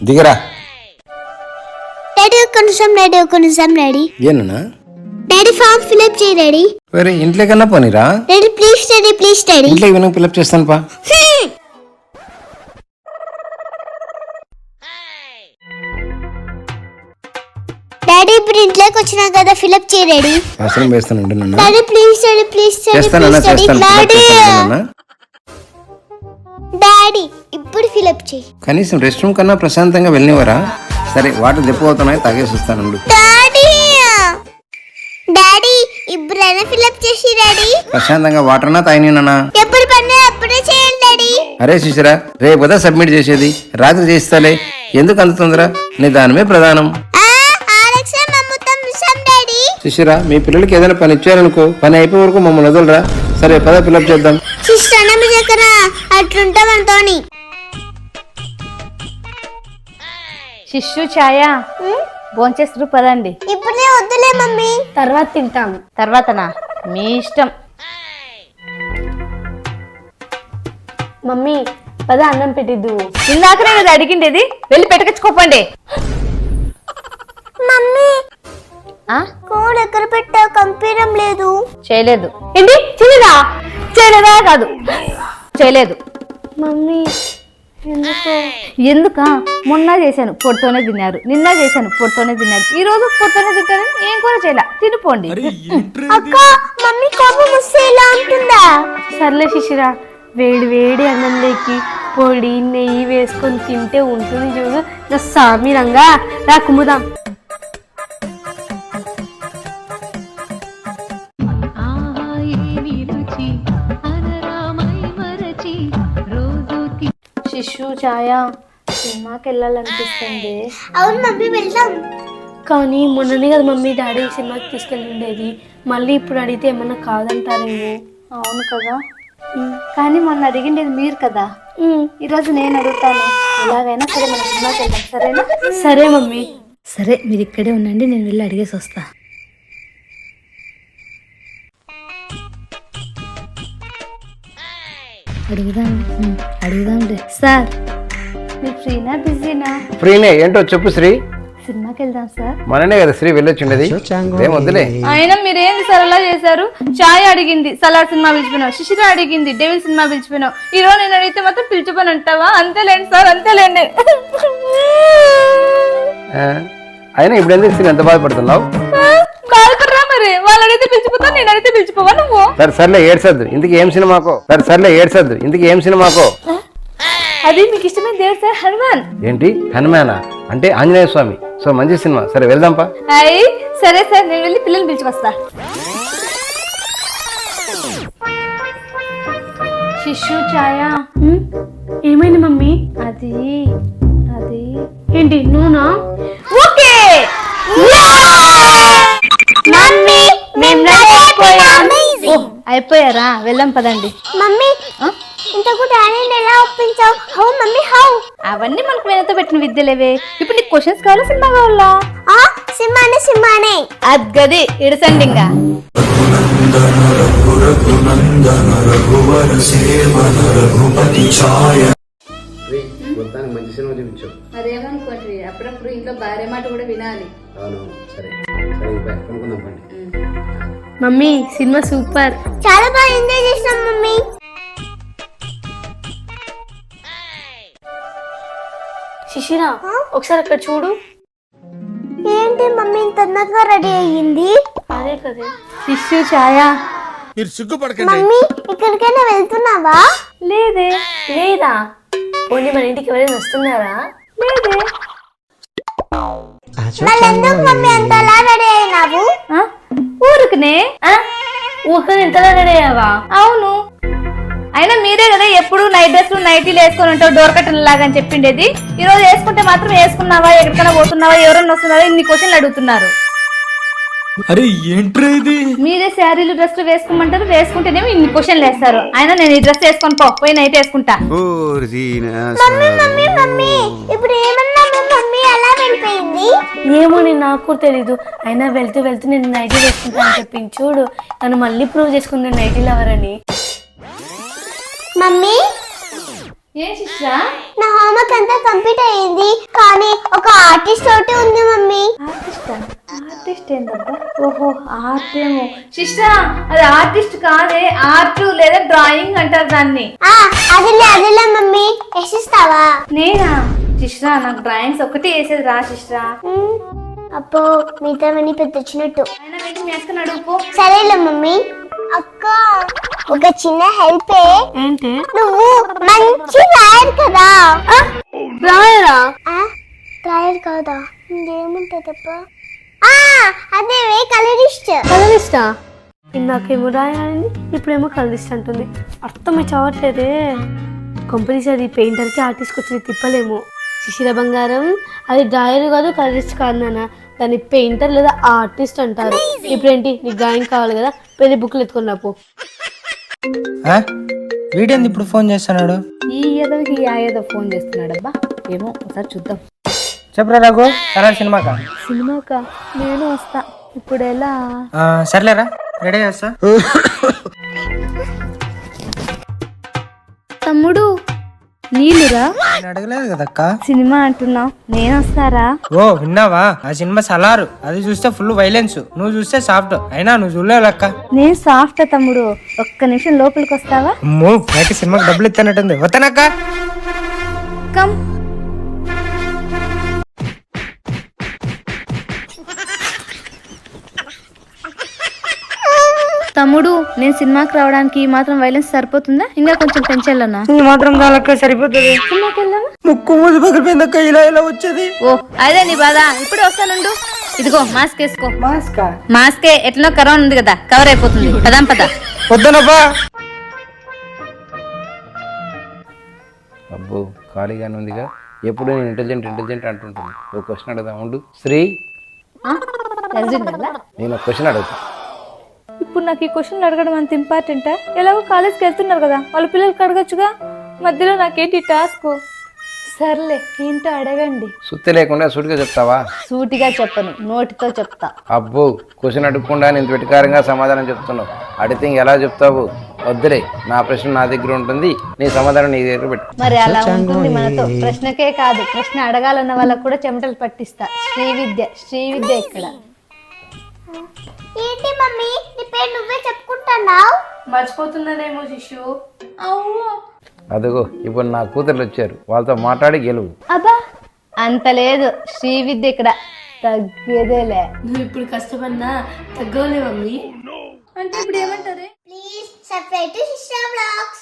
దిగరా. డాడీ ఒక్క నిమిషం డాడీ. ఏనా డాడీ ఫామ్ ఫిల్అప్ చేయి డాడీ. వేరే ఇంట్లో కన్నా పోనీరా. Daddy please daddy. ఇంట్లో ఇవన్నీ ఫిల్అప్ చేస్తాను పా. డాడీ ఇప్పుడు ఇంట్లోకి వచ్చినా కదా ఫిల్అప్ చేయి డాడీ. అవసరం వేస్తాను డాడీ ప్లీజ్ డాడీ ఇప్పుడు ఫిల్అప్ చేయి. కనీసం రెస్ట్ రూమ్ కన్నా ప్రశాంతంగా వెళ్ళినవరా. సరే వాటర్ దెబ్బవుతున్నాయి తాగేసి వస్తాను. డాడీ ఇప్పుడైనా ఫిల్అప్ చేసి డాడీ. ప్రశాంతంగా వాటర్ అన్నా తాగినా. ఎప్పుడు పని అప్పుడే చేయండి డాడీ. అరే శిశిరా, రేపు కదా సబ్మిట్ చేసేది, రాత్రి చేస్తాలే. ఎందుకు అంత తొందర? నిదానమే ప్రధానం. శిశిరా, మీ పిల్లలకి ఏదైనా పని ఇచ్చారనుకో, పని అయిపోయే వరకు మమ్మల్ని వదలరా. సరే పద ఫిల్అప్ చేద్దాం. శిష్యు ఛాయ భోంచేస్తారు పదండి. ఇప్పుడే వద్దులే మమ్మీ, తర్వాత తింటాం. తర్వాతనా? మీ ఇష్టం. మమ్మీ పద అన్నం పెట్టిద్దు. ఇందాక నేను అడిగిండేది, వెళ్ళి పెట్టకచ్చుకోపండి. మమ్మీ కోడ్ ఎక్కడ పెట్టా కంపీరం లేదు. చేయలేదు. ఏంటి చేయలేదా? కాదు చేయలేదు. మమ్మీ ఎందుకా? మొన్న చేశాను పొడితోనే తిన్నారు, నిన్న చేశాను పొడితోనే తిన్నారు, ఈ రోజు పొడితోనే తింటారు. ఏం కూడా చేయలే, తినిపోండి. అక్క మమ్మీ కోపం వస్తే ఇలా ఉంటుందా? సర్లే శిశిరా, వేడి వేడి అన్నంలోకి పొడి నెయ్యి వేసుకొని తింటే ఉంటుంది చూడు నా సామిరంగా. రా కుమ్ముదాం. శిశు ఛాయ సినిమాకి వెళ్ళాలనిపిస్తుంది. అవును మమ్మీ వెళ్దాం. కానీ మొన్ననే కదా మమ్మీ డాడీ సినిమాకి తీసుకెళ్ళి ఉండేది. మళ్ళీ ఇప్పుడు అడిగితే ఏమన్నా కాదంటారేమో. అవును కదా, కానీ మొన్న అడిగిండేది మీరు కదా. ఈరోజు నేను అడుగుతాను. ఎలాగైనా సరే మన సినిమాకి వెళ్దాం, సరేనా? సరే మమ్మీ. సరే మీరు ఇక్కడే ఉండండి, నేను వెళ్ళి అడిగేసి వస్తా. అడుగుదాంలే. సార్ మీరు ఫ్రీనా బిజీనా? ఫ్రీనే. ఏంటో చెప్పు శ్రీ. సినిమాకి వెళ్దాం సార్. మననే కదా శ్రీ వెళ్ళొచ్చుండేది, ఏం వద్దులే. అయినా మీరేంది సార్ అలా చేశారు? ఛాయ్ అడిగింది సలార్ సినిమా పిలిచిపోయినావు, శిశిర అడిగింది డెవిల్ సినిమా పిలిచిపోయినావు. ఈ రోజు నేను అడిగితే మాత్రం పిలిచిపోయి అంటావా? అంతేలేండి సార్, అంతేలేండి. అయినా ఇప్పుడు ఎందుకు శ్రీ ఎంత బాధపడుతున్నావు? బాధపడరా మరి, వాళ్ళు అడిగితే పిలిచిపోతా, నేను అడిగితే పిలిచిపోవా నువ్వు? సర్లే ఏడ్చద్దు, ఇందుకు ఏం సినిమాకో. అది మీకు ఇష్టమైన దేవుడు సార్, హనుమాన్. ఏంటి హనుమానా? అంటే ఆంజనేయ స్వామి. సో మంచి సినిమా, సరే వెళ్దాంపా. అయ్యి సరే సార్, నేను వెళ్ళి పిల్లల్ని పిలిచిపోస్తా. శిశు ఛాయ ఏమైంది మమ్మీ? అది ఏంటి నూనా? ఓకే మమ్మీ మేము రెడీ అయిపోయాం. అయిపోయారా? వెళ్దాం పదండి. మమ్మీ ఇంతకు డాడీని ఎలా ఒప్పించావు? How mummy how? అవన్నీ మనకు వెనతో పెట్టిన విద్యలేవే. ఇప్పుడు నీకు క్వశ్చన్స్ కావాలా, సినిమా కావాలా? సినిమానే అద్గది ఇడసండి. ఇంకా మంచి సినిమా చూపించావు. అదేమనుకోండి, అప్పుడప్పుడు ఇంట్లో భార్య మాట కూడా వినాలి. సరే మమ్మీ సినిమా సూపర్, చాలా బాగా ఎంజాయ్ చేసాం మమ్మీ. శిశిరా ఒకసారి అక్కడ చూడు. ఏంటి మమ్మీ ఇంత అందంగా రెడీ అయ్యింది? అదే కదా శిశు ఛాయ. మమ్మీ ఇక్కడికైనా వెళ్తున్నావా? లేదా పోనీ మన ఇంటికి ఎవరైనా వస్తున్నారా? లేదే. ఎందుకు మమ్మీ అంతలా రెడీ అయినావు? ఊరుకునే. ఊరికనే ఇంతలా రెడీ అయ్యావా? అవును, అయినా మీరే కదా ఎప్పుడు నైట్ డ్రెస్ నైటీలు వేసుకొని ఉంటావు డోర్కట్టన్ లాగా అని చెప్పిండేది. ఈ రోజు వేసుకుంటే మాత్రం వేసుకున్నావా, ఎక్కడికైనా పోతున్నావా, ఎవరన్నా వస్తున్నారా, ఇన్ని క్వశ్చన్లు అడుగుతున్నారు. అరే ఏంట్రా ఇది? మీరే శారీలు డ్రెస్లు వేసుకోమంటారు, వేసుకుంటేనేమో ఇన్ని క్వశ్చన్లు వేస్తారు. అయినా నేను ఈ డ్రెస్ వేసుకొని పోయి నైట్ వేసుకుంటా. ఇప్పుడు ఏమన్నా మమ్మీ అలా వెళ్ళిపోయింది? ఏమో నాకు తెలీదు. అయినా వెళ్తూ నేను నైటీ వేసుకుంటా అని చెప్పింది చూడు. తను మళ్ళీ ప్రూవ్ చేసుకుంది నైటీ లవర్ అని. మమ్మీ ఏం శిష్యా? నా హోంవర్క్ అంతా కంప్లీట్ అయ్యింది కానీ ఒక ఆర్టిస్ట్ ఒకటి ఉంది మమ్మీ. ఆర్టిస్ట్ ఏంటబ్బా? ఓహో ఆర్ట్ ఏమో శిష్యా, అది ఆర్టిస్ట్ కాదే, ఆర్ట్ లేదా డ్రాయింగ్ అంటారు దాన్ని. అదిలే మమ్మీ వేసిస్తావా? నేనా శిష్యా? నాకు డ్రాయింగ్స్ ఒకటి వేసేది రా శిష్యా. అప్పో మిగతావన్నీ పెద్ద వచ్చినట్టు. అయినా మీకు మీ అక్కని అడుగుపో. సరేలే మమ్మీ. అక్క ఒక చిన్న హెల్ప్. ఏంటి? నువ్వు మంచి రాయర్ కదా? రాయరా? రాయర్ కాదా? ఇంకేముంటదప్ప? అదే కలరిస్ట్. కలరిస్టా? ఇందాకేమో రాయాలని ఇప్పుడేమో కలరిస్ట్ అంటుంది. అర్థమే చావట్లేదే. కంపెనీ అది పెయింటర్కి ఆర్టిస్ట్కి వచ్చి తిప్పలేము. శిశిర బంగారం, అది డ్రాయర్ కాదు కలరిస్ట్ కాదు నాన్న, దాన్ని పెయింటర్ లేదా ఆర్టిస్ట్ అంటారు. ఇప్పుడేంటి నీకు డ్రాయింగ్ కావాలి కదా, పెళ్లి బుక్లు ఎత్తుకుని పో. వీడేంది ఇప్పుడు ఫోన్ చేస్తున్నాడు? ఈ ఏదో ఫోన్ చేస్తున్నాడబ్బా. ఏమో ఒకసారి చూద్దాం. చెప్పరా రఘు, సరే సినిమాకా? సినిమాకా? నేను వస్తా. ఇప్పుడు ఎలా? సర్లేరా, రెడీ చేస్తా. తమ్ముడు నీళ్ళురా? నేను అడగలేదు కదక్క. సినిమా అంటున్నావు, నేను వస్తారా? ఓ విన్నావా? ఆ సినిమా సలారు. అది చూస్తే ఫుల్ వైలెన్స్, నువ్వు చూస్తే సాఫ్ట్. అయినా నువ్వు చూడలేదక్క. నేను సాఫ్ట్ తమ్ముడు, ఒక్క నిమిషం లోపలికి వస్తావా? అమ్మో, నాకు సినిమాకి డబ్బులు ఇస్తానట్టుంది. వస్తానక్క. కమ్. తమ్ముడు, నేను సినిమాకి రావడానికి ఈ మాత్రం వైలెన్స్ సరిపోతుందా? ఇంకా కొంచెం పెంచాలన్నా? ఈ మాత్రం దాలక్క సరిపోతుంది. సినిమాకి వెళ్దామా? ముక్కు మూసి పగిలిపోయిందక్క, ఇలా ఇలా వచ్చేది. ఓ అదే నీ బాధ. ఇప్పుడు వస్తానుండు. ఇదిగో మాస్క్ వేసుకో. మాస్కా? మాస్కే, ఎట్లనో కరోనా ఉంది కదా, కవర్ అయిపోతుంది. పదాం పద. వద్దనబ్బా. అబ్బో ఖాళీగానే ఉందిగా, ఎప్పుడు నేను ఇంటెలిజెంట్ అంటుంటుంది. ఒక క్వశ్చన్ అడుగుదా ఉండు. శ్రీ, నేను ఒక క్వశ్చన్ అడుగుతా. ఇప్పుడు నాకు ఈ క్వశ్చన్లు అడగడం అంత ఇంపార్టెంటా? ఎలాగో కాలేజ్కి వెళ్తున్నారు కదా, వాళ్ళ పిల్లలకి అడగచ్చుగా. మధ్యలో నాకేంటి టాస్క్? సర్లే, ఏంటో అడగండి. సుత్తి లేకుండా సూటిగా చెప్తావా? సూటిగా చెప్పను, నోటితో చెప్తా. అబ్బో క్వశ్చన్ అడగకుండా నేను వెటకారంగా సమాధానం చెప్తున్నావు. అడిగితే ఎలా చెప్తావు? వద్దులే, నా ప్రశ్న నా దగ్గర ఉంటుంది, నీ సమాధానం నీ దగ్గర పెట్టు. మరి అలా ఉంటుంది మనతో. ప్రశ్నకే కాదు, ప్రశ్న అడగాలన్న వాళ్ళకు కూడా చెమటలు పట్టిస్తా. శ్రీవిద్య ఇక్కడ. ఏంటి మమ్మీ నీ పేరు నువ్వే చెప్పుకుంటున్నావు? మర్చిపోతున్నానేమో శిశు. అదిగో ఇప్పుడు నా కూతుర్లు వచ్చారు, వాళ్ళతో మాట్లాడి గెలువు. అబ్బా అంత లేదు, శ్రీవిద్య ఇక్కడ. తగ్గేదేలే. నువ్వు ఇప్పుడు కష్టపడినా తగ్గవలే మమ్మీ. అంటే ఇప్పుడు ఏమంటారే? Please subscribe to Shishya vlogs.